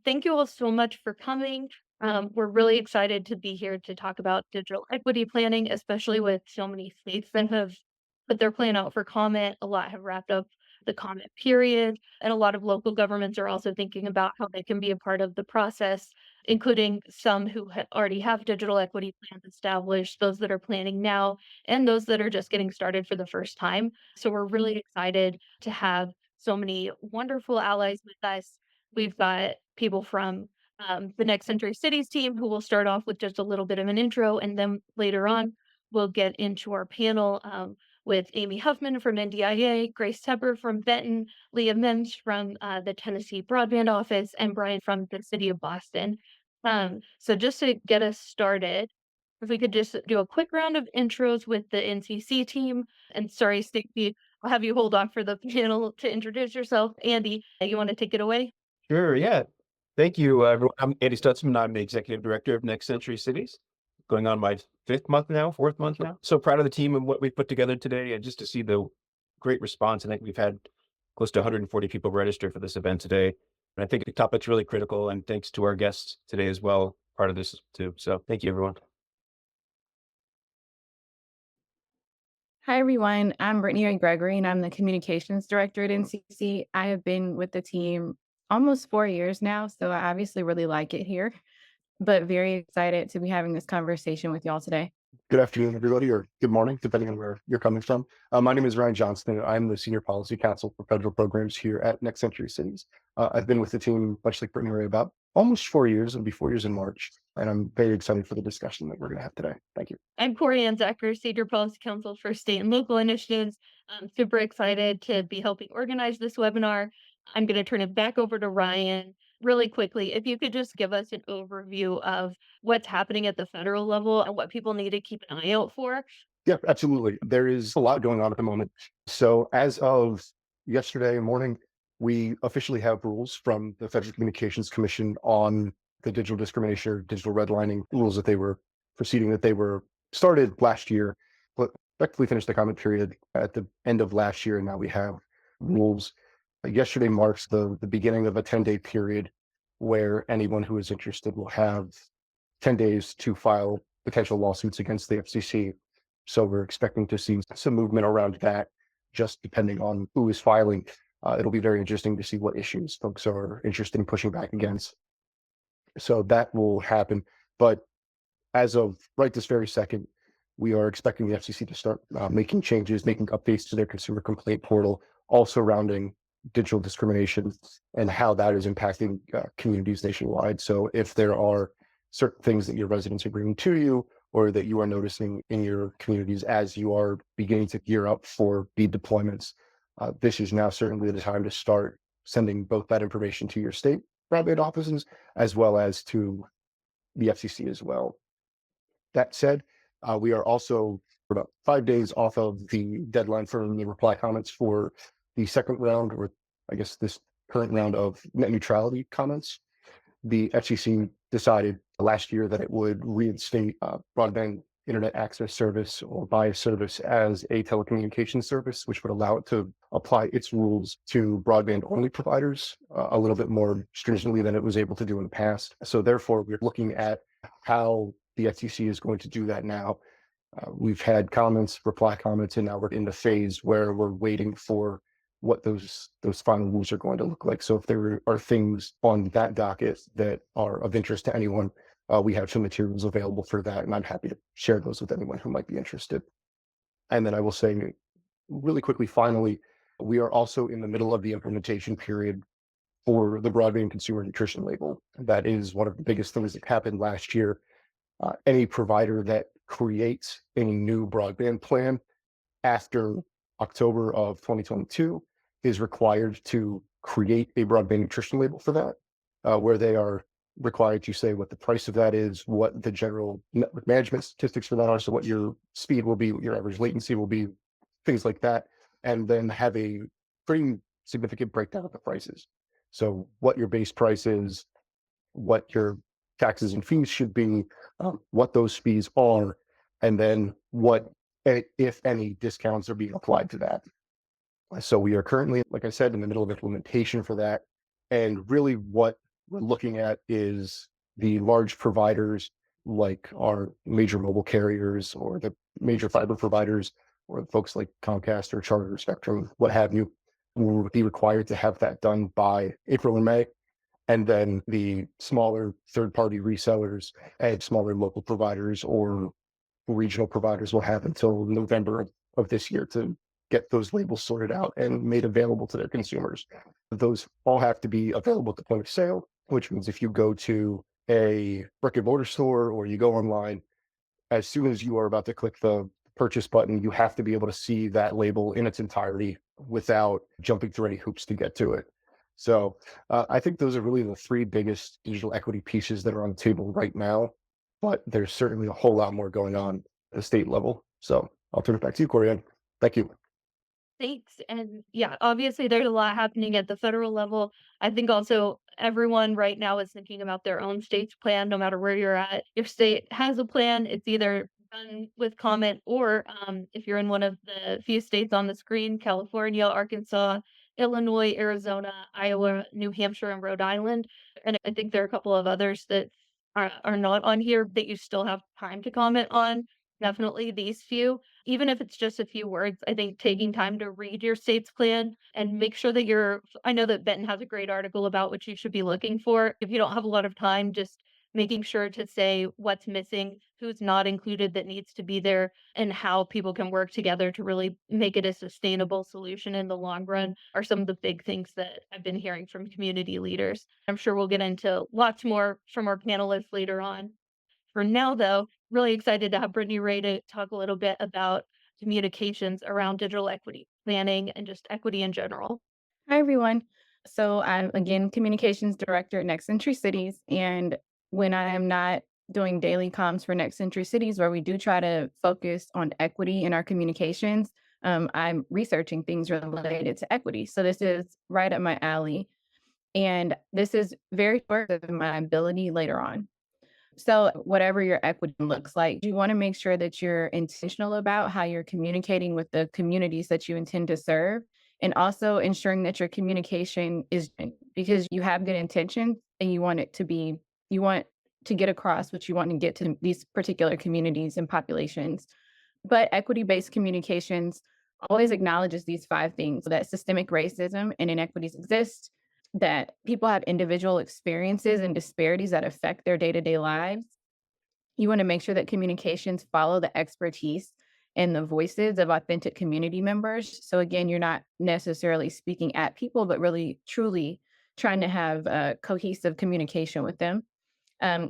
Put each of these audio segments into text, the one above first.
Thank you all so much for coming. We're really excited to be here to talk about digital equity planning, especially with so many states that have put their plan out for comment. A lot have wrapped up the comment period, and a lot of local governments are also thinking about how they can be a part of the process, including some who already have digital equity plans established, those that are planning now, and those that are just getting started for the first time. So we're really excited to have so many wonderful allies with us. We've got people from the Next Century Cities team who will start off with just a little bit of an intro, and then later on, we'll get into our panel with Amy Huffman from NDIA, Grace Tepper from Benton, Leah Mims from the Tennessee Broadband Office, and Brian from the City of Boston. So just to get us started, if we could just do a quick round of intros with the NCC team. And sorry, Stacey, I'll have you hold off for the panel to introduce yourself. Andy, you want to take it away? Sure, yeah. Thank you, everyone. I'm Andy Stutzman. I'm the executive director of Next Century Cities, going on my fourth month now. So proud of the team and what we put together today, and just to see the great response. I think we've had close to 140 people register for this event today. And I think the topic's really critical, and thanks to our guests today as well, part of this too. So thank you, everyone. Hi, everyone. I'm Brittany Ray Gregory, and I'm the communications director at NCC. I have been with the team almost 4 years now, so I obviously really like it here, but very excited to be having this conversation with y'all today. Good afternoon, everybody, or good morning, depending on where you're coming from. My name is Ryan Johnston. I'm the Senior Policy Counsel for Federal Programs here at Next Century Cities. I've been with the team, much like Brittany Ray, about almost 4 years. It'll be 4 years in March, and I'm very excited for the discussion that we're going to have today. Thank you. I'm Corey Anzacker, Senior Policy Counsel for State and Local Initiatives. I'm super excited to be helping organize this webinar. I'm going to turn it back over to Ryan really quickly. If you could just give us an overview of what's happening at the federal level and what people need to keep an eye out for. Yeah, absolutely. There is a lot going on at the moment. So as of yesterday morning, we officially have rules from the Federal Communications Commission on the digital discrimination or digital redlining rules that they were started last year, but effectively finished the comment period at the end of last year. And now we have rules. Yesterday marks the beginning of a 10-day period where anyone who is interested will have 10 days to file potential lawsuits against the FCC. So we're expecting to see some movement around that, just depending on who is filing. It'll be very interesting to see what issues folks are interested in pushing back against. So that will happen. But as of right this very second, we are expecting the FCC to start making changes, making updates to their consumer complaint portal, all surrounding digital discrimination and how that is impacting communities nationwide. So if there are certain things that your residents are bringing to you, or that you are noticing in your communities as you are beginning to gear up for BEAD deployments, this is now certainly the time to start sending both that information to your state broadband offices as well as to the FCC as well. That said, we are also about 5 days off of the deadline for the reply comments for the second round, or I guess this current round of net neutrality comments. The FCC decided last year that it would reinstate broadband internet access service, or BIAS service, as a telecommunications service, which would allow it to apply its rules to broadband only providers a little bit more stringently than it was able to do in the past. So therefore, we're looking at how the FCC is going to do that now. We've had comments, reply comments, and now we're in the phase where we're waiting for what those final rules are going to look like. So if there are things on that docket that are of interest to anyone, we have some materials available for that, and I'm happy to share those with anyone who might be interested. And then I will say really quickly, finally, we are also in the middle of the implementation period for the broadband consumer nutrition label. That is one of the biggest things that happened last year. Any provider that creates any new broadband plan after October of 2022 is required to create a broadband nutrition label for that, where they are required to say what the price of that is, what the general network management statistics for that are, so what your speed will be, what your average latency will be, things like that, and then have a pretty significant breakdown of the prices. So what your base price is, what your taxes and fees should be, what those fees are, and then what, if any, discounts are being applied to that. So we are currently, like I said, in the middle of implementation for that. And really what we're looking at is the large providers like our major mobile carriers or the major fiber providers or folks like Comcast or Charter, Spectrum, what have you, will be required to have that done by April and May. And then the smaller third-party resellers and smaller local providers or regional providers will have until November of this year to get those labels sorted out and made available to their consumers. Those all have to be available at the point of sale, which means if you go to a brick and mortar store or you go online, as soon as you are about to click the purchase button, you have to be able to see that label in its entirety without jumping through any hoops to get to it. So I think those are really the three biggest digital equity pieces that are on the table right now, but there's certainly a whole lot more going on at the state level. So I'll turn it back to you, Corianne. Thank you. Thanks. And yeah, obviously there's a lot happening at the federal level. I think also everyone right now is thinking about their own state's plan, no matter where you're at. If state has a plan, it's either done with comment or if you're in one of the few states on the screen, California, Arkansas, Illinois, Arizona, Iowa, New Hampshire, and Rhode Island. And I think there are a couple of others that are not on here that you still have time to comment on. Definitely these few. Even if it's just a few words, I think taking time to read your state's plan and make sure that I know that Benton has a great article about what you should be looking for. If you don't have a lot of time, just making sure to say what's missing, who's not included that needs to be there, and how people can work together to really make it a sustainable solution in the long run are some of the big things that I've been hearing from community leaders. I'm sure we'll get into lots more from our panelists later on. For now, though, really excited to have Brittany Ray to talk a little bit about communications around digital equity planning and just equity in general. Hi, everyone. So I'm again communications director at Next Century Cities. And when I am not doing daily comms for Next Century Cities, where we do try to focus on equity in our communications, I'm researching things related to equity. So this is right up my alley. And this is very short of my ability later on. So, whatever your equity looks like, you want to make sure that you're intentional about how you're communicating with the communities that you intend to serve, and also ensuring that your communication is because you have good intentions and you want to get across what you want to get to these particular communities and populations. But equity based communications always acknowledges these five things that systemic racism and inequities exist, that people have individual experiences and disparities that affect their day-to-day lives. You want to make sure that communications follow the expertise and the voices of authentic community members. So again, you're not necessarily speaking at people, but really truly trying to have a cohesive communication with them.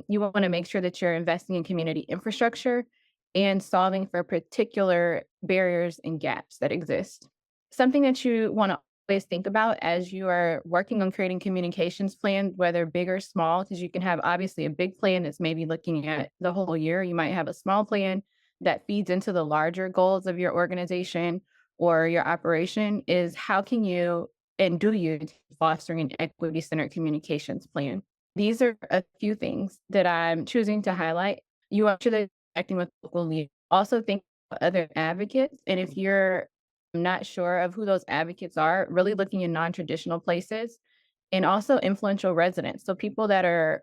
You want to make sure that you're investing in community infrastructure and solving for particular barriers and gaps that exist. Something that you want to always think about as you are working on creating communications plans, whether big or small, because you can have obviously a big plan that's maybe looking at the whole year. You might have a small plan that feeds into the larger goals of your organization or your operation, is how can you and do you fostering an equity centered communications plan? These are a few things that I'm choosing to highlight. You are sure that acting with local leaders. Also think about other advocates. And if you're not sure of who those advocates are, really looking in non-traditional places and also influential residents. So people that are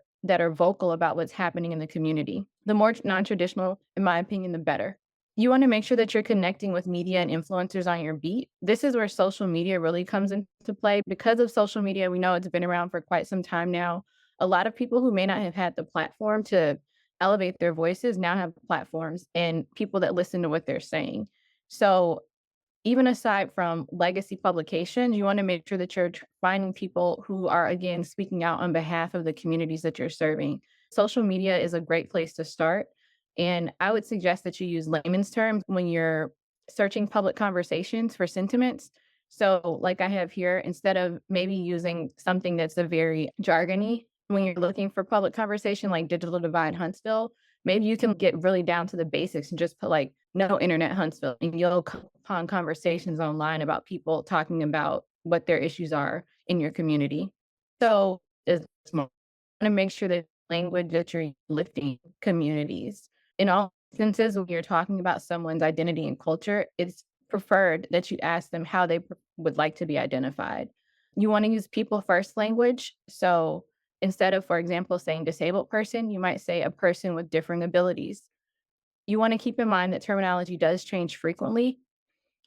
vocal about what's happening in the community. The more non-traditional, in my opinion, the better. You want to make sure that you're connecting with media and influencers on your beat. This is where social media really comes into play. Because of social media, we know it's been around for quite some time now. A lot of people who may not have had the platform to elevate their voices now have platforms and people that listen to what they're saying. So even aside from legacy publications, you want to make sure that you're finding people who are, again, speaking out on behalf of the communities that you're serving. Social media is a great place to start. And I would suggest that you use layman's terms when you're searching public conversations for sentiments. So, like I have here, instead of maybe using something that's a very jargony, when you're looking for public conversation like Digital Divide Huntsville, maybe you can get really down to the basics and just put like no internet Huntsville, and you'll come upon conversations online about people talking about what their issues are in your community. So is small. Want to make sure that language that you're lifting communities. In all instances, when you're talking about someone's identity and culture, it's preferred that you ask them how they would like to be identified. You want to use people first language. So Instead of, for example, saying disabled person, you might say a person with differing abilities. You want to keep in mind that terminology does change frequently.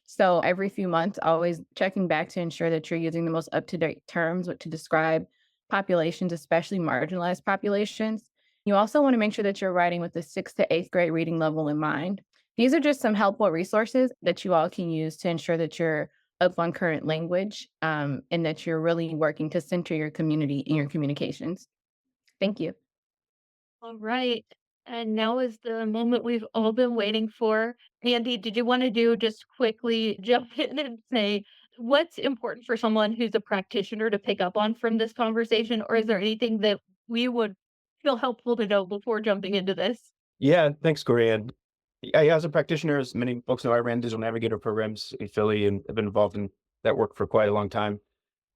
So every few months, always checking back to ensure that you're using the most up-to-date terms to describe populations, especially marginalized populations. You also want to make sure that you're writing with the 6th to 8th grade reading level in mind. These are just some helpful resources that you all can use to ensure that you're up on current language, and that you're really working to center your community in your communications. Thank you. All right. And now is the moment we've all been waiting for. Andy, did you want to just quickly jump in and say what's important for someone who's a practitioner to pick up on from this conversation? Or is there anything that we would feel helpful to know before jumping into this? Yeah, thanks, Corey. And yeah, as a practitioner, as many folks know, I ran digital navigator programs in Philly and have been involved in that work for quite a long time.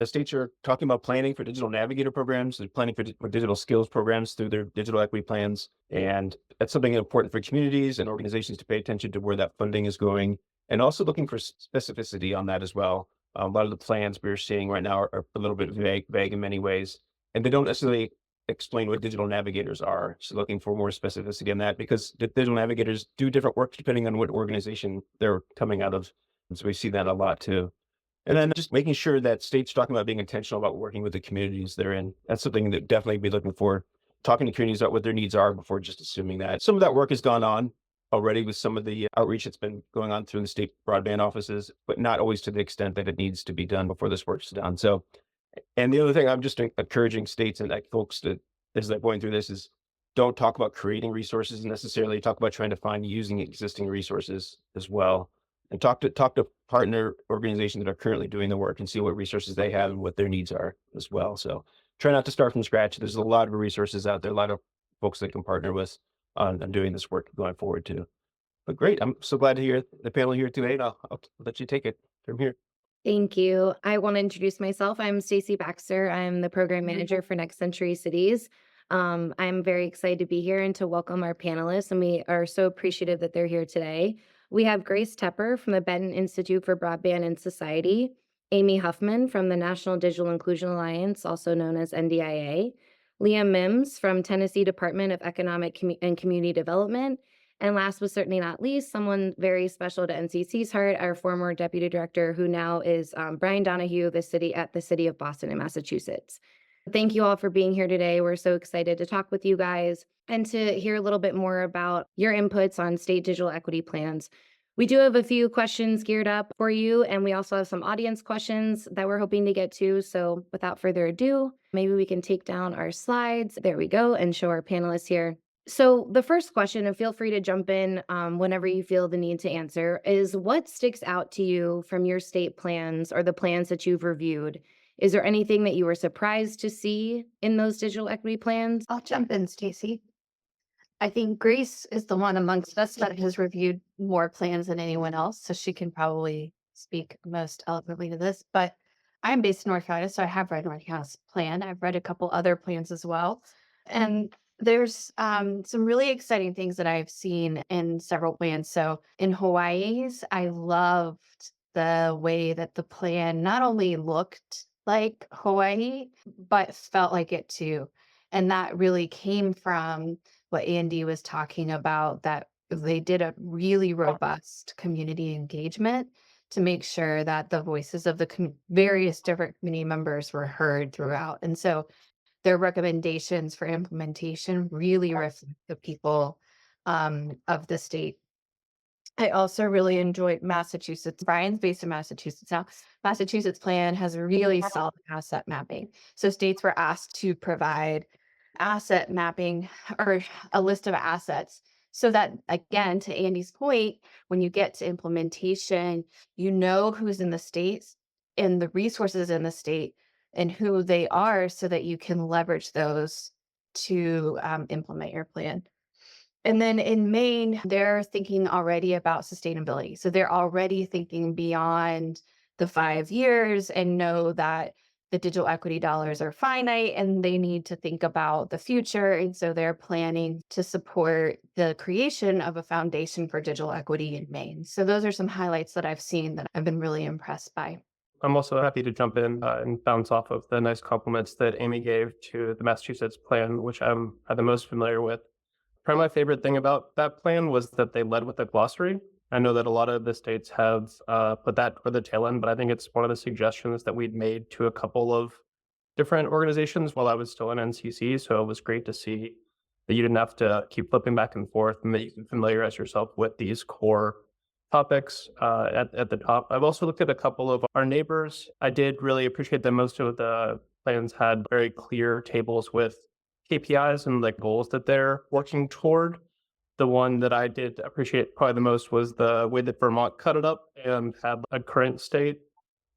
The states are talking about planning for digital navigator programs. They're planning for digital skills programs through their digital equity plans. And that's something important for communities and organizations to pay attention to where that funding is going, and also looking for specificity on that as well. A lot of the plans we're seeing right now are a little bit vague in many ways, and they don't necessarily explain what digital navigators are. So looking for more specificity on that, because the digital navigators do different work depending on what organization they're coming out of. And so we see that a lot too. And then just making sure that states talking about being intentional about working with the communities they're in. That's something that definitely be looking for. Talking to communities about what their needs are before just assuming that. Some of that work has gone on already with some of the outreach that's been going on through the state broadband offices, but not always to the extent that it needs to be done before this work's done. So, and the other thing I'm just encouraging states and like folks to, as they're going through this, is don't talk about creating resources necessarily. Talk about trying to find using existing resources as well, and talk to partner organizations that are currently doing the work and see what resources they have and what their needs are as well. So try not to start from scratch. There's a lot of resources out there, a lot of folks that can partner with on doing this work going forward too. But great, I'm so glad to hear the panel here today, and I'll let you take it from here. Thank you. I want to introduce myself. I'm Stacy Baxter. I'm the program manager for Next Century Cities. I'm very excited to be here and to welcome our panelists, and we are so appreciative that they're here today. We have Grace Tepper from the Benton Institute for Broadband and Society, Amy Huffman from the National Digital Inclusion Alliance, also known as NDIA, Liam Mims from Tennessee Department of Economic and Community Development, and last but certainly not least, someone very special to NCC's heart, our former deputy director, who now is Brian Donahue, the city of Boston in Massachusetts. Thank you all for being here today. We're so excited to talk with you guys and to hear a little bit more about your inputs on state digital equity plans. We do have a few questions geared up for you, and we also have some audience questions that we're hoping to get to. So without further ado, maybe we can take down our slides. There we go, and show our panelists here. So the first question, and feel free to jump in whenever you feel the need to answer, is what sticks out to you from your state plans or the plans that you've reviewed? Is there anything that you were surprised to see in those digital equity plans? I'll jump in, Stacy. I think Grace is the one amongst us that has reviewed more plans than anyone else, so she can probably speak most eloquently to this. But I'm based in North Carolina, so I have read North Carolina's plan. I've read a couple other plans as well. And there's some really exciting things that I've seen in several plans. So in Hawaii's, I loved the way that the plan not only looked like Hawaii, but felt like it too. And that really came from what Andy was talking about, that they did a really robust community engagement to make sure that the voices of the various different community members were heard throughout. And so their recommendations for implementation really reflect the people of the state. I also really enjoyed Massachusetts. Brian's based in Massachusetts now. Massachusetts plan has really solid asset mapping. So states were asked to provide asset mapping or a list of assets, so that, again, to Andy's point, when you get to implementation, you know who's in the states and the resources in the state and who they are, so that you can leverage those to implement your plan. And then in Maine, they're thinking already about sustainability. So they're already thinking beyond the 5 years and know that the digital equity dollars are finite and they need to think about the future. And so they're planning to support the creation of a foundation for digital equity in Maine. So those are some highlights that I've seen that I've been really impressed by. I'm also happy to jump in and bounce off of the nice compliments that Amy gave to the Massachusetts plan, which I'm the most familiar with. Probably my favorite thing about that plan was that they led with a glossary. I know that a lot of the states have put that toward the tail end, but I think it's one of the suggestions that we'd made to a couple of different organizations while I was still in NCC. So it was great to see that you didn't have to keep flipping back and forth and that you can familiarize yourself with these core topics at the top. I've also looked at a couple of our neighbors. I did really appreciate that most of the plans had very clear tables with KPIs and like goals that they're working toward. The one that I did appreciate probably the most was the way that Vermont cut it up and had a current state,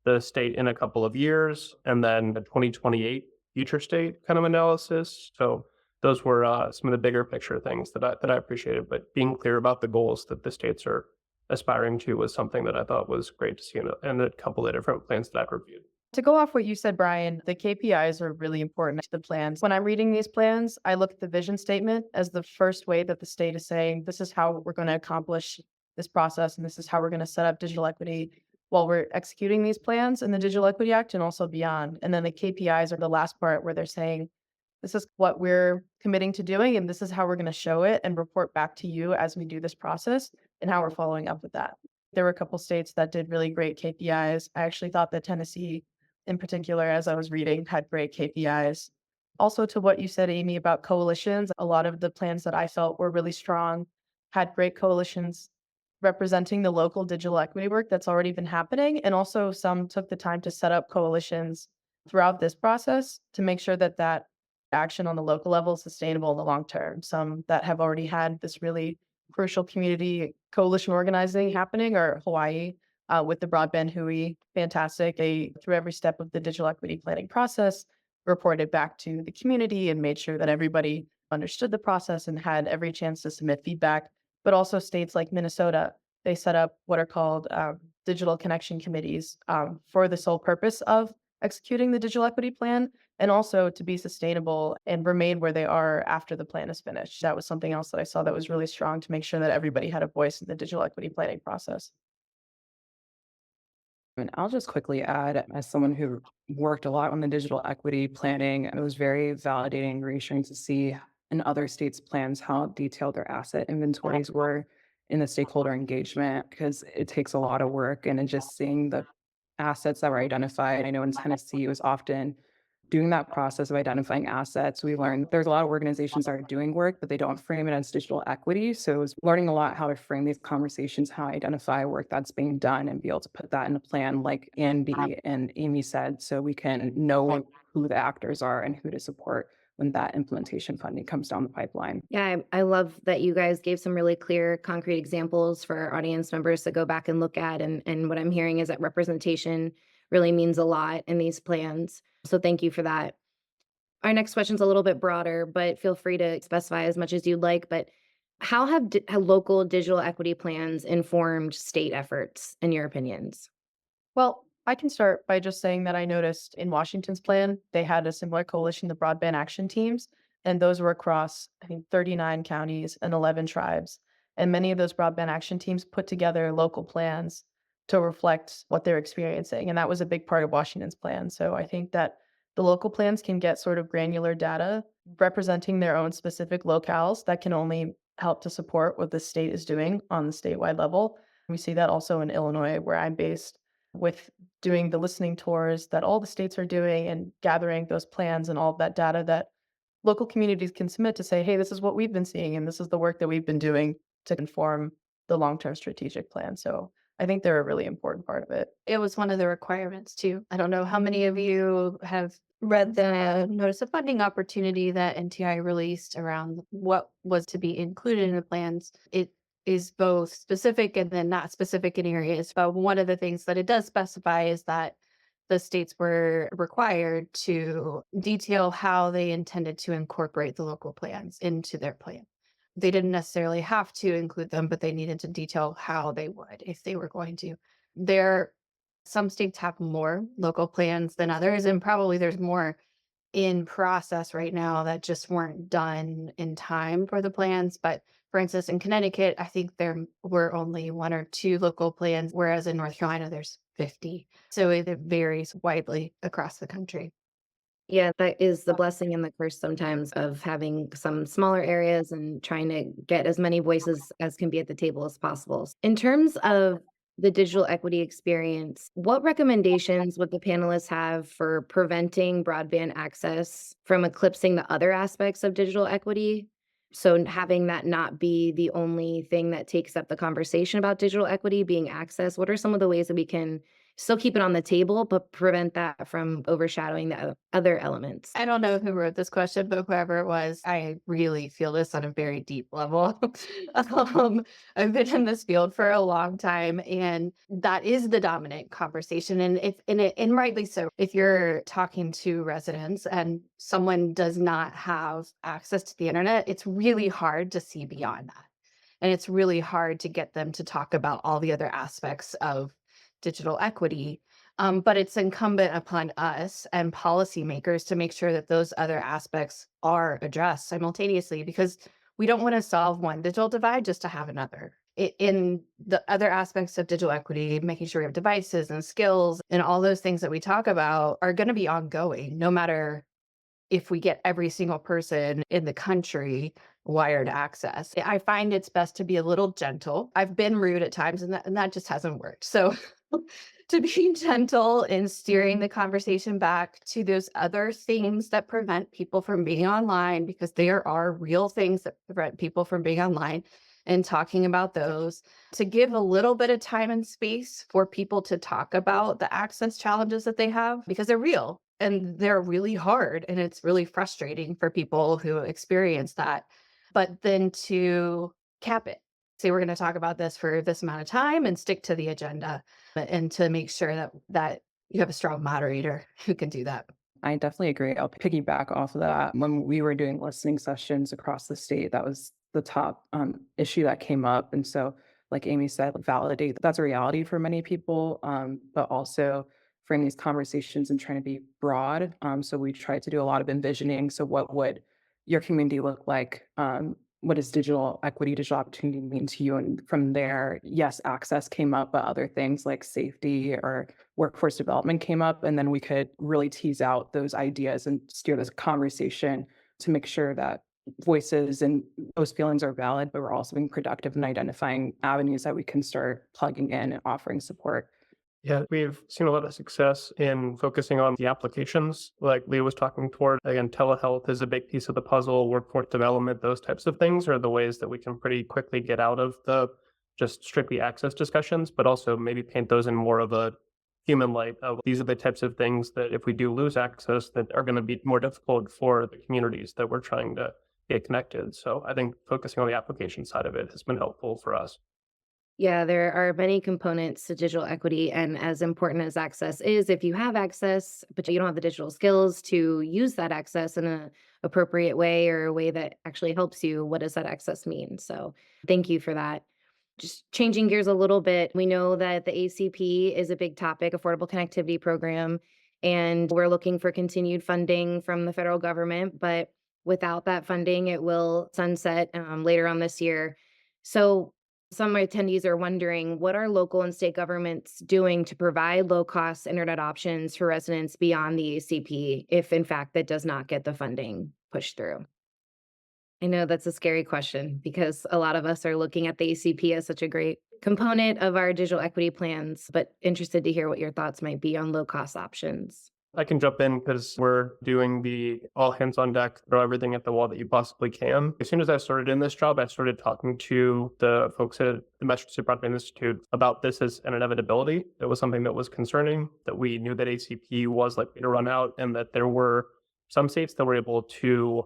the state in a couple of years, and then a 2028 future state kind of analysis. So those were some of the bigger picture things that I appreciated. But being clear about the goals that the states are aspiring to was something that I thought was great to see in a couple of different plans that I've reviewed. To go off what you said, Brian, the KPIs are really important to the plans. When I'm reading these plans, I look at the vision statement as the first way that the state is saying, this is how we're going to accomplish this process, and this is how we're going to set up digital equity while we're executing these plans in the Digital Equity Act and also beyond. And then the KPIs are the last part where they're saying, this is what we're committing to doing, and this is how we're going to show it and report back to you as we do this process and how we're following up with that. There were a couple states that did really great KPIs. I actually thought that Tennessee in particular, as I was reading, had great KPIs. Also, to what you said, Amy, about coalitions, a lot of the plans that I felt were really strong had great coalitions representing the local digital equity work that's already been happening. And also, some took the time to set up coalitions throughout this process to make sure that that action on the local level is sustainable in the long term. Some that have already had this really crucial community coalition organizing happening are Hawaii, with the broadband Hui, fantastic. They, through every step of the digital equity planning process, reported back to the community and made sure that everybody understood the process and had every chance to submit feedback. But also states like Minnesota, they set up what are called digital connection committees for the sole purpose of executing the digital equity plan and also to be sustainable and remain where they are after the plan is finished. That was something else that I saw that was really strong to make sure that everybody had a voice in the digital equity planning process. And I'll just quickly add, as someone who worked a lot on the digital equity planning, it was very validating and reassuring to see in other states' plans how detailed their asset inventories were in the stakeholder engagement, because it takes a lot of work and just seeing the assets that were identified. I know in Tennessee, it was often doing that process of identifying assets. We learned there's a lot of organizations that are doing work, but they don't frame it as digital equity. So it was learning a lot how to frame these conversations, how to identify work that's being done and be able to put that in a plan like Andy and Amy said, so we can know who the actors are and who to support when that implementation funding comes down the pipeline. Yeah, I love that you guys gave some really clear, concrete examples for our audience members to go back and look at. And what I'm hearing is that representation really means a lot in these plans. So thank you for that. Our next question is a little bit broader, but feel free to specify as much as you'd like. But how have local digital equity plans informed state efforts, in your opinions? Well, I can start by just saying that I noticed in Washington's plan, they had a similar coalition, the Broadband Action Teams, and those were across, I think, 39 counties and 11 tribes. And many of those broadband action teams put together local plans to reflect what they're experiencing. And that was a big part of Washington's plan. So I think that the local plans can get sort of granular data representing their own specific locales that can only help to support what the state is doing on the statewide level. We see that also in Illinois, where I'm based, with doing the listening tours that all the states are doing and gathering those plans and all of that data that local communities can submit to say, hey, this is what we've been seeing and this is the work that we've been doing to inform the long-term strategic plan. So I think they're a really important part of it. It was one of the requirements too. I don't know how many of you have read the notice of funding opportunity that NTI released around what was to be included in the plans. It is both specific and then not specific in areas. But one of the things that it does specify is that the states were required to detail how they intended to incorporate the local plans into their plan. They didn't necessarily have to include them, but they needed to detail how they would if they were going to. Some states have more local plans than others, and probably there's more in process right now that just weren't done in time for the plans. But For instance, in Connecticut, I think there were only 1 or 2 local plans, whereas in North Carolina, there's 50. So it varies widely across the country. Yeah, that is the blessing and the curse sometimes of having some smaller areas and trying to get as many voices as can be at the table as possible. In terms of the digital equity experience, what recommendations would the panelists have for preventing broadband access from eclipsing the other aspects of digital equity? So having that not be the only thing that takes up the conversation about digital equity being access, what are some of the ways that we can still keep it on the table, but prevent that from overshadowing the other elements? I don't know who wrote this question, but whoever it was, I really feel this on a very deep level. I've been in this field for a long time, and that is the dominant conversation. And rightly so. If you're talking to residents and someone does not have access to the internet, it's really hard to see beyond that. And it's really hard to get them to talk about all the other aspects of digital equity. But it's incumbent upon us and policymakers to make sure that those other aspects are addressed simultaneously, because we don't want to solve one digital divide just to have another. In the other aspects of digital equity, making sure we have devices and skills and all those things that we talk about are going to be ongoing, no matter if we get every single person in the country wired access. I find it's best to be a little gentle. I've been rude at times, and that just hasn't worked. So to be gentle in steering the conversation back to those other things that prevent people from being online, because there are real things that prevent people from being online, and talking about those, to give a little bit of time and space for people to talk about the access challenges that they have, because they're real and they're really hard, and it's really frustrating for people who experience that. But then to cap it, say we're going to talk about this for this amount of time and stick to the agenda, and to make sure that you have a strong moderator who can do that. I definitely agree. I'll piggyback off of that. When we were doing listening sessions across the state, that was the top issue that came up. And so, like Amy said, validate that's a reality for many people, but also frame these conversations and trying to be broad. So we tried to do a lot of envisioning. So what would your community look like? What does digital equity, digital opportunity mean to you? And from there, yes, access came up, but other things like safety or workforce development came up. And then we could really tease out those ideas and steer this conversation to make sure that voices and those feelings are valid, but we're also being productive in identifying avenues that we can start plugging in and offering support. Yeah, we've seen a lot of success in focusing on the applications, like Leah was talking toward. Again, telehealth is a big piece of the puzzle, workforce development, those types of things are the ways that we can pretty quickly get out of the just strictly access discussions, but also maybe paint those in more of a human light of these are the types of things that if we do lose access that are going to be more difficult for the communities that we're trying to get connected. So I think focusing on the application side of it has been helpful for us. Yeah, there are many components to digital equity. And as important as access is, if you have access, but you don't have the digital skills to use that access in an appropriate way or a way that actually helps you, what does that access mean? So thank you for that. Just changing gears a little bit, we know that the ACP is a big topic, Affordable Connectivity Program, and we're looking for continued funding from the federal government. But without that funding, it will sunset later on this year. So some attendees are wondering, what are local and state governments doing to provide low-cost internet options for residents beyond the ACP if, in fact, that does not get the funding pushed through? I know that's a scary question because a lot of us are looking at the ACP as such a great component of our digital equity plans, but interested to hear what your thoughts might be on low-cost options. I can jump in because we're doing the all hands on deck, throw everything at the wall that you possibly can. As soon as I started in this job, I started talking to the folks at the Massachusetts Broadband Institute about this as an inevitability. It was something that was concerning, that we knew that ACP was likely to run out and that there were some states that were able to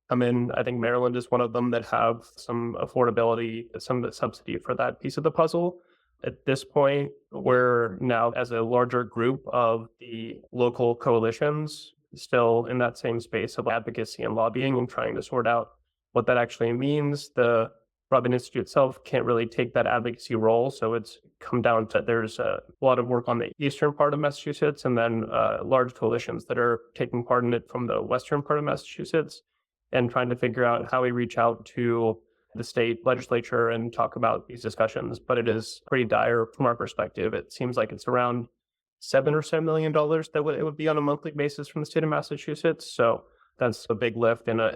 come in. I think Maryland is one of them that have some affordability, some subsidy for that piece of the puzzle. At this point, we're now, as a larger group of the local coalitions, still in that same space of advocacy and lobbying and trying to sort out what that actually means. The Broadband Institute itself can't really take that advocacy role. So it's come down to there's a lot of work on the eastern part of Massachusetts and then large coalitions that are taking part in it from the western part of Massachusetts and trying to figure out how we reach out to the state legislature and talk about these discussions, but it is pretty dire from our perspective. It seems like it's around $7 or so million that it would be on a monthly basis from the state of Massachusetts. So that's a big lift in a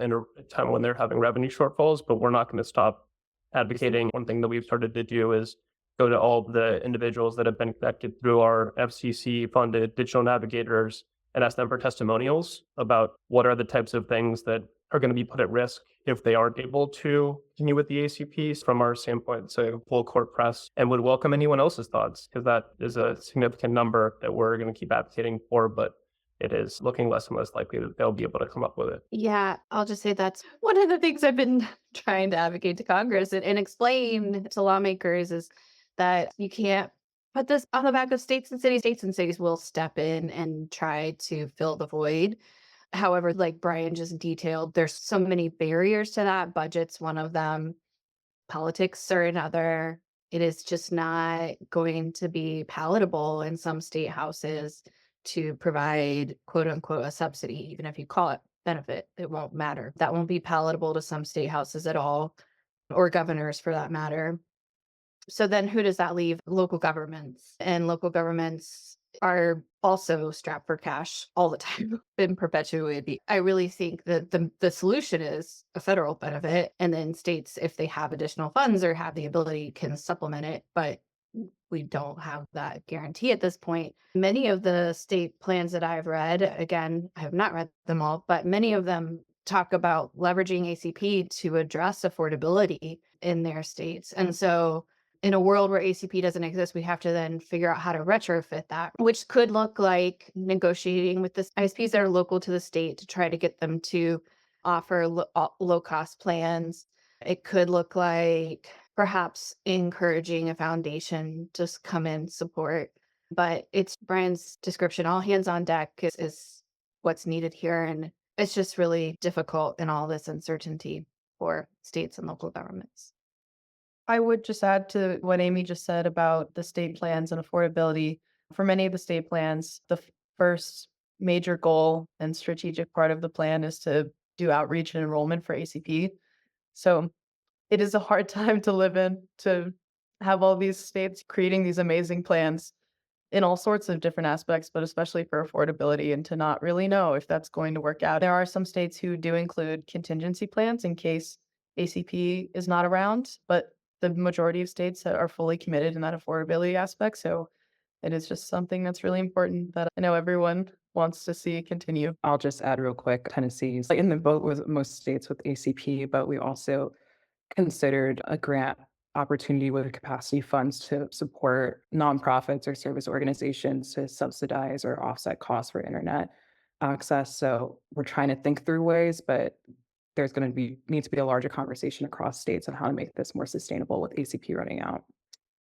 time when they're having revenue shortfalls, but we're not going to stop advocating. One thing that we've started to do is go to all the individuals that have been connected through our FCC funded digital navigators and ask them for testimonials about what are the types of things that are going to be put at risk if they aren't able to continue with the ACPs. From our standpoint, it's a full court press, and would welcome anyone else's thoughts, because that is a significant number that we're going to keep advocating for, but it is looking less and less likely that they'll be able to come up with it. Yeah, I'll just say that's one of the things I've been trying to advocate to Congress and explain to lawmakers is that you can't put this on the back of states and cities. States and cities will step in and try to fill the void. However, like Brian just detailed, there's so many barriers to that. Budget's one of them, politics are another. It is just not going to be palatable in some state houses to provide quote unquote a subsidy, even if you call it benefit, it won't matter. That won't be palatable to some state houses at all, or governors for that matter. So then who does that leave? Local governments. And local governments are also strapped for cash all the time and perpetually. I really think that the solution is a federal benefit, and then states, if they have additional funds or have the ability, can supplement it. But we don't have that guarantee at this point. Many of the state plans that I've read, again, I have not read them all, but many of them talk about leveraging ACP to address affordability in their states. And so in a world where ACP doesn't exist, we have to then figure out how to retrofit that, which could look like negotiating with the ISPs that are local to the state to try to get them to offer low-cost plans. It could look like perhaps encouraging a foundation to come in support. But it's Brian's description, all hands on deck is what's needed here. And it's just really difficult in all this uncertainty for states and local governments. I would just add to what Amy just said about the state plans and affordability. For many of the state plans, the first major goal and strategic part of the plan is to do outreach and enrollment for ACP. So it is a hard time to live in, to have all these states creating these amazing plans in all sorts of different aspects, but especially for affordability, and to not really know if that's going to work out. There are some states who do include contingency plans in case ACP is not around, but the majority of states are fully committed in that affordability aspect. So it is just something that's really important that I know everyone wants to see continue. I'll just add real quick, Tennessee's in the boat with most states with ACP, but we also considered a grant opportunity with capacity funds to support nonprofits or service organizations to subsidize or offset costs for internet access. So we're trying to think through ways, but there's going to need to be a larger conversation across states on how to make this more sustainable with ACP running out.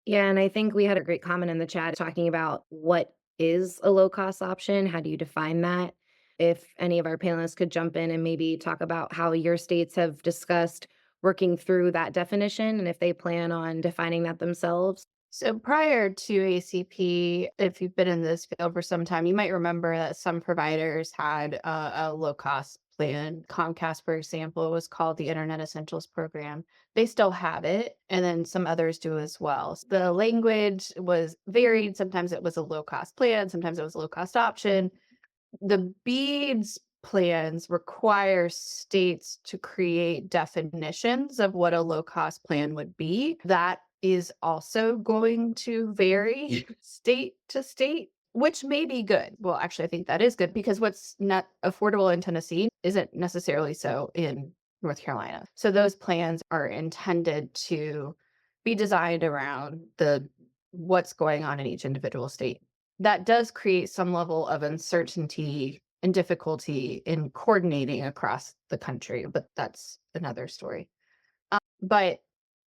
Yeah, and I think we had a great comment in the chat talking about what is a low cost option. How do you define that? If any of our panelists could jump in and maybe talk about how your states have discussed working through that definition and if they plan on defining that themselves. So prior to ACP, if you've been in this field for some time, you might remember that some providers had a low cost plan. Comcast, for example, was called the Internet Essentials Program. They still have it, and then some others do as well. The language was varied. Sometimes it was a low cost plan, sometimes it was a low cost option. The BEADS plans require states to create definitions of what a low cost plan would be. That is also going to vary state to state, which may be good. Well, actually, I think that is good because what's not affordable in Tennessee isn't necessarily so in North Carolina. So those plans are intended to be designed around what's going on in each individual state. That does create some level of uncertainty and difficulty in coordinating across the country, but that's another story. But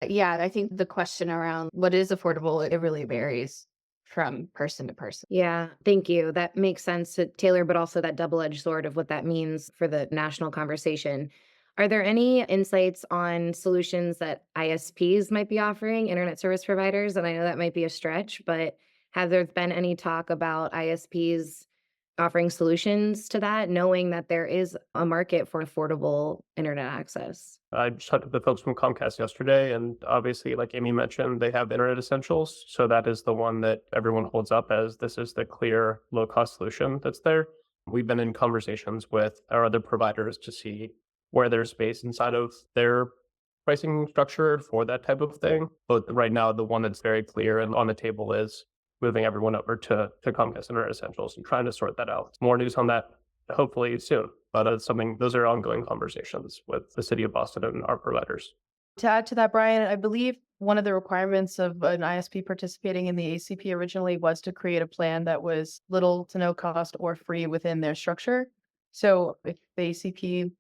yeah, I think the question around what is affordable, it really varies from person to person. Yeah, thank you. That makes sense, Taylor, but also that double-edged sword of what that means for the national conversation. Are there any insights on solutions that ISPs might be offering, internet service providers? And I know that might be a stretch, but have there been any talk about ISPs offering solutions to that, knowing that there is a market for affordable internet access. I just talked to the folks from Comcast yesterday, and obviously, like Amy mentioned, they have Internet Essentials. So that is the one that everyone holds up as this is the clear, low cost solution that's there. We've been in conversations with our other providers to see where there's space inside of their pricing structure for that type of thing. But right now, the one that's very clear and on the table is moving everyone over to Comcast Internet Essentials and trying to sort that out. More news on that hopefully soon. But it's something, those are ongoing conversations with the city of Boston and our providers. To add to that, Brian, I believe one of the requirements of an ISP participating in the ACP originally was to create a plan that was little to no cost or free within their structure. So if the ACP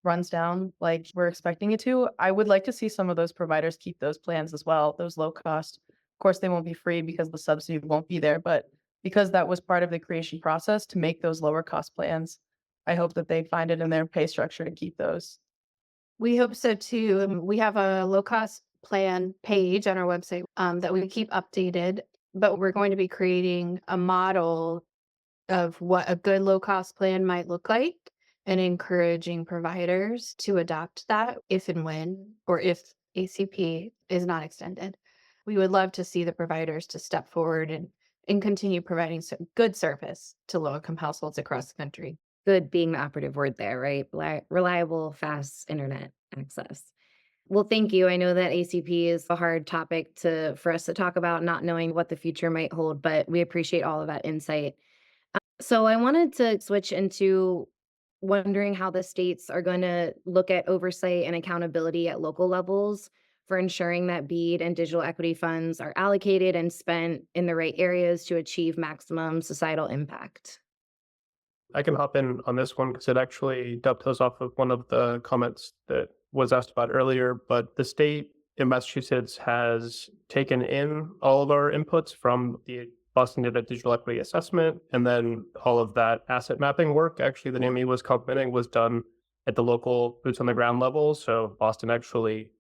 runs down like we're expecting it to, I would like to see some of those providers keep those plans as well, those low cost. Of course, they won't be free because the subsidy won't be there, but because that was part of the creation process to make those lower cost plans, I hope that they find it in their pay structure to keep those. We hope so too. We have a low cost plan page on our website that we keep updated, but we're going to be creating a model of what a good low cost plan might look like and encouraging providers to adopt that if and when, or if ACP is not extended. We would love to see the providers to step forward and continue providing some good service to low income households across the country. Good being the operative word there, right? Reliable, fast internet access. Well, thank you. I know that ACP is a hard topic for us to talk about, not knowing what the future might hold, but we appreciate all of that insight. So I wanted to switch into wondering how the states are going to look at oversight and accountability at local levels for ensuring that BEAD and digital equity funds are allocated and spent in the right areas to achieve maximum societal impact. I can hop in on this one because it actually dovetails off of one of the comments that was asked about earlier. But the state in Massachusetts has taken in all of our inputs from the Boston Data Digital Equity Assessment, and then all of that asset mapping work, actually, that Amy was complimenting, was done at the local boots on the ground level. So Boston actually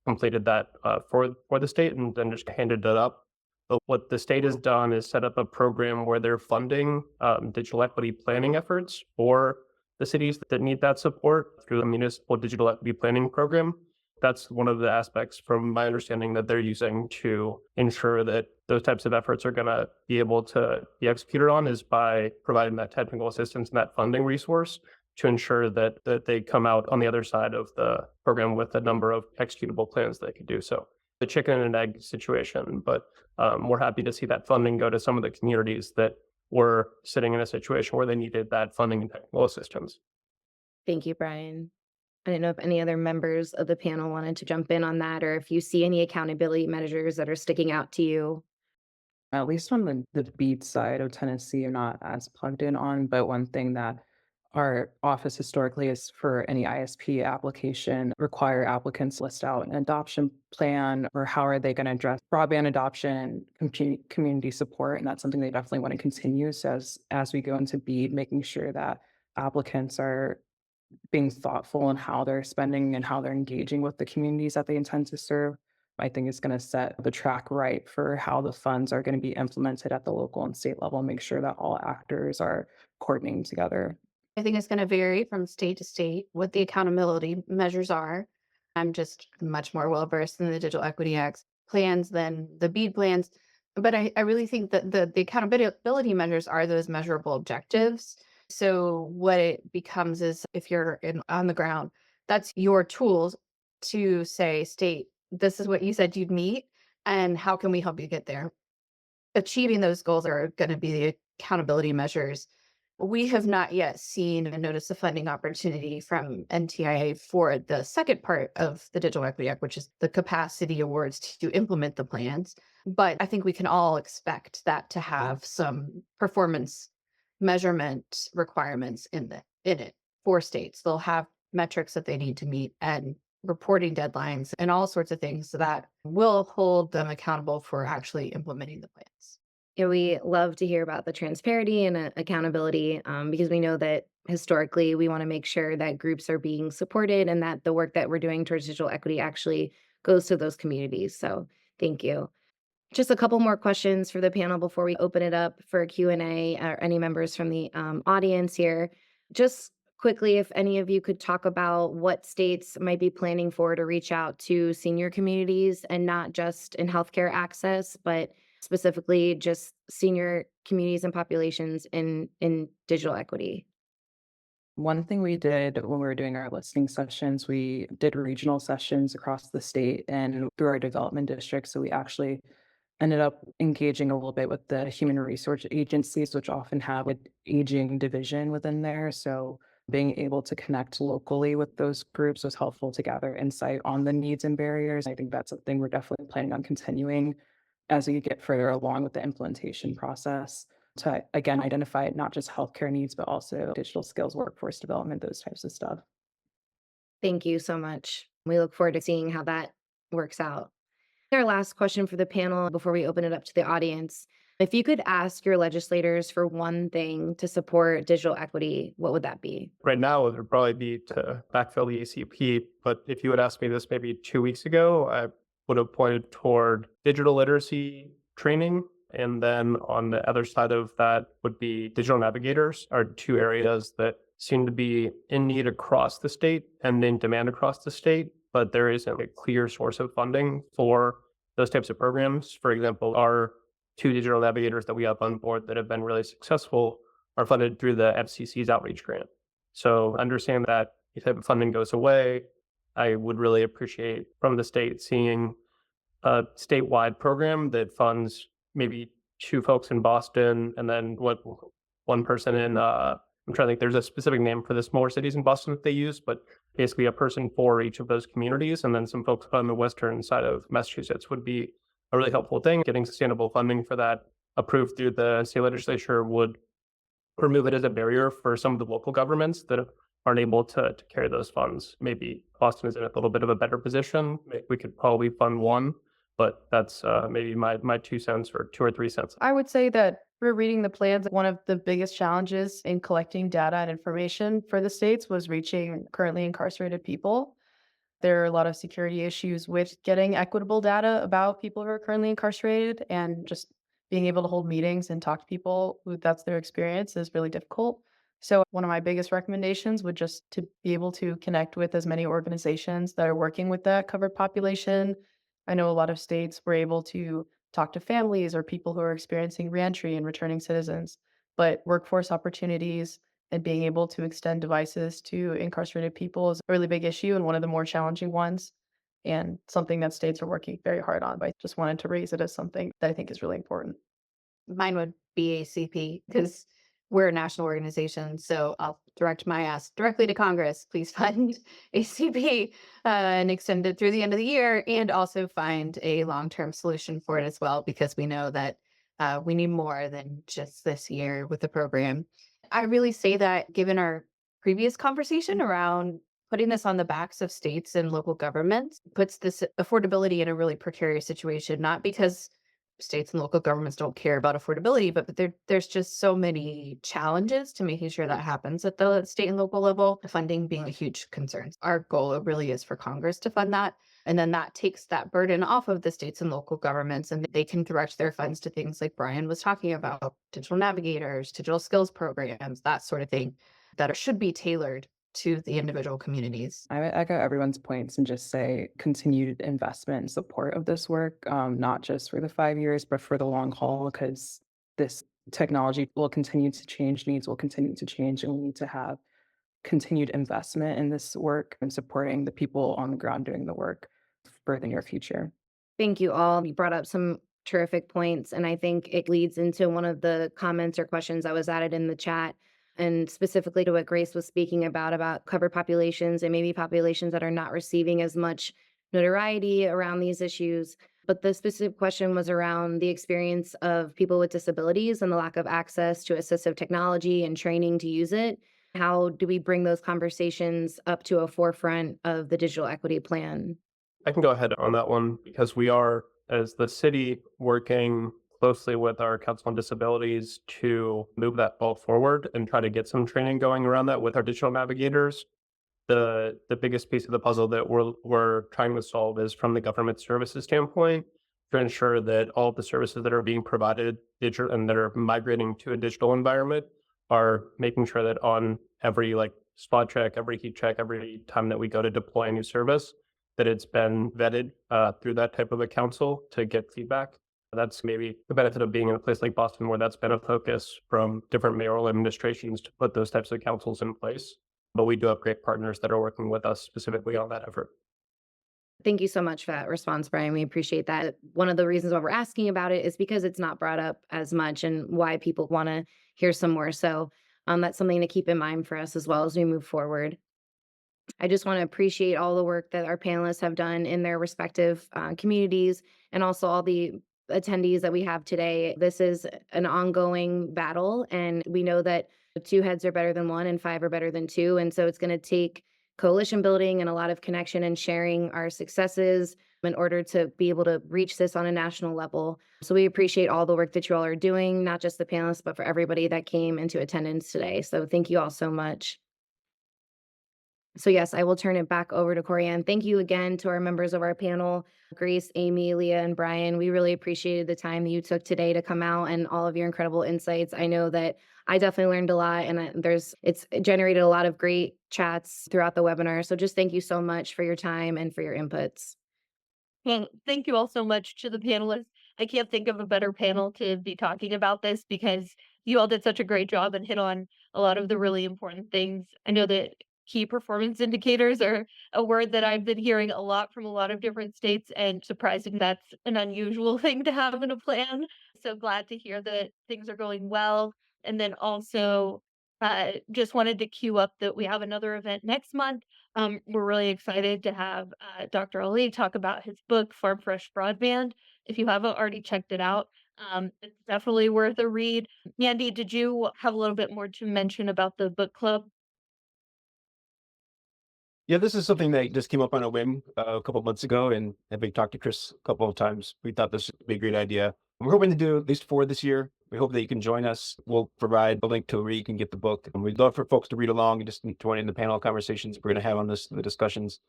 completed that for the state and then just handed it up. But what the state has done is set up a program where they're funding digital equity planning efforts for the cities that need that support through the municipal digital equity planning program. That's one of the aspects, from my understanding, that they're using to ensure that those types of efforts are going to be able to be executed on, is by providing that technical assistance and that funding resource to ensure that they come out on the other side of the program with a number of executable plans they could do. So the chicken and egg situation, but we're happy to see that funding go to some of the communities that were sitting in a situation where they needed that funding and technical assistance. Thank you, Brian. I didn't know if any other members of the panel wanted to jump in on that, or if you see any accountability measures that are sticking out to you. At least on the BEAD side of Tennessee, I'm not as plugged in on, but one thing that our office historically is for any ISP application, require applicants list out an adoption plan, or how are they going to address broadband adoption, community support, and that's something they definitely want to continue. So as we go into BEAD, making sure that applicants are being thoughtful in how they're spending and how they're engaging with the communities that they intend to serve, I think is going to set the track right for how the funds are going to be implemented at the local and state level, make sure that all actors are coordinating together. I think it's going to vary from state to state what the accountability measures are. I'm just much more well versed in the Digital Equity Act plans than the BEAD plans. But I really think that the accountability measures are those measurable objectives. So what it becomes is, if you're on the ground, that's your tools to say, state, this is what you said you'd meet, and how can we help you get there? Achieving those goals are going to be the accountability measures. We have not yet seen and noticed a funding opportunity from NTIA for the second part of the Digital Equity Act, which is the capacity awards to implement the plans. But I think we can all expect that to have some performance measurement requirements in it for states. They'll have metrics that they need to meet and reporting deadlines and all sorts of things that will hold them accountable for actually implementing the plans. Yeah, we love to hear about the transparency and accountability, because we know that historically we want to make sure that groups are being supported and that the work that we're doing towards digital equity actually goes to those communities. So thank you. Just a couple more questions for the panel before we open it up for Q&A or any members from the audience here. Just quickly, if any of you could talk about what states might be planning for to reach out to senior communities and not just in healthcare access, but specifically just senior communities and populations in digital equity. One thing we did when we were doing our listening sessions, we did regional sessions across the state and through our development district. So we actually ended up engaging a little bit with the human resource agencies, which often have an aging division within there. So being able to connect locally with those groups was helpful to gather insight on the needs and barriers. I think that's something we're definitely planning on continuing as we get further along with the implementation process to, again, identify not just healthcare needs, but also digital skills, workforce development, those types of stuff. Thank you so much. We look forward to seeing how that works out. Our last question for the panel before we open it up to the audience. If you could ask your legislators for one thing to support digital equity, what would that be? Right now, it would probably be to backfill the ACP. But if you had asked me this maybe 2 weeks ago, I would have pointed toward digital literacy training. And then on the other side of that would be digital navigators are two areas that seem to be in need across the state and in demand across the state, but there isn't a clear source of funding for those types of programs. For example, our two digital navigators that we have on board that have been really successful are funded through the FCC's outreach grant. So understand that if type of funding goes away, I would really appreciate from the state seeing a statewide program that funds maybe two folks in Boston and then one person in I'm trying to think, there's a specific name for the smaller cities in Boston that they use, but basically a person for each of those communities and then some folks on the western side of Massachusetts would be a really helpful thing. Getting sustainable funding for that approved through the state legislature would remove it as a barrier for some of the local governments that aren't able to carry those funds. Maybe Boston is in a little bit of a better position. We could probably fund one, but that's maybe my 2 cents or 2 or 3 cents. I would say that through reading the plans, one of the biggest challenges in collecting data and information for the states was reaching currently incarcerated people. There are a lot of security issues with getting equitable data about people who are currently incarcerated, and just being able to hold meetings and talk to people who that's their experience is really difficult. So one of my biggest recommendations would just to be able to connect with as many organizations that are working with that covered population. I know a lot of states were able to talk to families or people who are experiencing reentry and returning citizens, but workforce opportunities and being able to extend devices to incarcerated people is a really big issue and one of the more challenging ones, and something that states are working very hard on. But I just wanted to raise it as something that I think is really important. Mine would be ACP because we're a national organization. So I'll direct my ask directly to Congress. Please fund ACP and extend it through the end of the year, and also find a long-term solution for it as well, because we know that we need more than just this year with the program. I really say that given our previous conversation around putting this on the backs of states and local governments puts this affordability in a really precarious situation, not because states and local governments don't care about affordability, but there's just so many challenges to making sure that happens at the state and local level, funding being a huge concern. Our goal really is for Congress to fund that. And then that takes that burden off of the states and local governments, and they can direct their funds to things like Brian was talking about, digital navigators, digital skills programs, that sort of thing that should be tailored to the individual communities. I would echo everyone's points and just say continued investment and support of this work, not just for the 5 years, but for the long haul, because this technology will continue to change, needs will continue to change, and we need to have continued investment in this work and supporting the people on the ground doing the work for the near future. Thank you all. You brought up some terrific points, and I think it leads into one of the comments or questions that was added in the chat, and specifically to what Grace was speaking about covered populations and maybe populations that are not receiving as much notoriety around these issues. But the specific question was around the experience of people with disabilities and the lack of access to assistive technology and training to use it. How do we bring those conversations up to a forefront of the digital equity plan? I can go ahead on that one because we are, as the city, working closely with our Council on Disabilities to move that ball forward and try to get some training going around that with our digital navigators. The biggest piece of the puzzle that we're trying to solve is from the government services standpoint. to ensure that all of the services that are being provided digital and that are migrating to a digital environment are making sure that on every like spot check, every heat check, every time that we go to deploy a new service, that it's been vetted through that type of a council to get feedback. That's maybe the benefit of being in a place like Boston, where that's been a focus from different mayoral administrations to put those types of councils in place. But we do have great partners that are working with us specifically on that effort. Thank you so much for that response, Brian. We appreciate that. One of the reasons why we're asking about it is because it's not brought up as much and why people want to hear some more. So that's something to keep in mind for us as well as we move forward. I just want to appreciate all the work that our panelists have done in their respective communities and also all the attendees that we have today. This is an ongoing battle, and we know that two heads are better than one and five are better than two. And so it's going to take coalition building and a lot of connection and sharing our successes in order to be able to reach this on a national level. So we appreciate all the work that you all are doing, not just the panelists, but for everybody that came into attendance today. So thank you all so much. So yes, I will turn it back over to Corianne. Thank you again to our members of our panel, Grace, Amy, Leah, and Brian. We really appreciated the time that you took today to come out and all of your incredible insights. I know that I definitely learned a lot, and it's generated a lot of great chats throughout the webinar. So just thank you so much for your time and for your inputs. Well, thank you all so much to the panelists. I can't think of a better panel to be talking about this because you all did such a great job and hit on a lot of the really important things. I know that key performance indicators are a word that I've been hearing a lot from a lot of different states, and surprising that's an unusual thing to have in a plan. So glad to hear that things are going well. And then also, just wanted to queue up that we have another event next month. We're really excited to have Dr. Ali talk about his book, Farm Fresh Broadband. If you haven't already checked it out, it's definitely worth a read. Mandy, did you have a little bit more to mention about the book club? Yeah, this is something that just came up on a whim a couple months ago, and having talked to Chris a couple of times, we thought this would be a great idea. We're hoping to do at least 4 this year. We hope that you can join us. We'll provide a link to where you can get the book. And we'd love for folks to read along and just join in the panel conversations we're going to have on this, the discussions.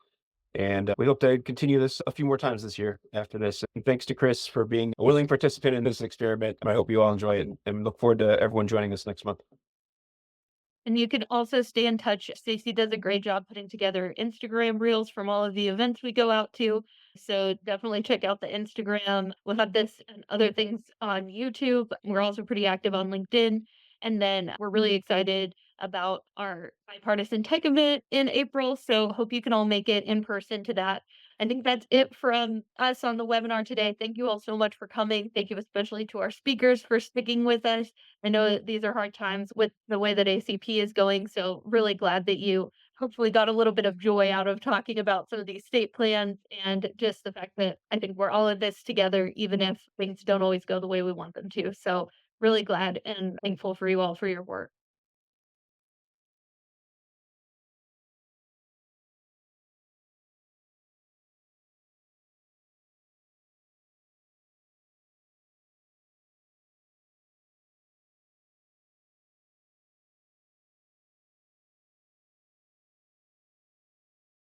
And we hope to continue this a few more times this year after this. And thanks to Chris for being a willing participant in this experiment. I hope you all enjoy it, and look forward to everyone joining us next month. And you can also stay in touch. Stacey does a great job putting together Instagram reels from all of the events we go out to. So definitely check out the Instagram. We'll have this and other things on YouTube. We're also pretty active on LinkedIn. And then we're really excited about our bipartisan tech event in April. So hope you can all make it in person to that. I think that's it from us on the webinar today. Thank you all so much for coming. Thank you especially to our speakers for sticking with us. I know that these are hard times with the way that ACP is going, so really glad that you hopefully got a little bit of joy out of talking about some of these state plans and just the fact that I think we're all in this together, even if things don't always go the way we want them to. So really glad and thankful for you all for your work.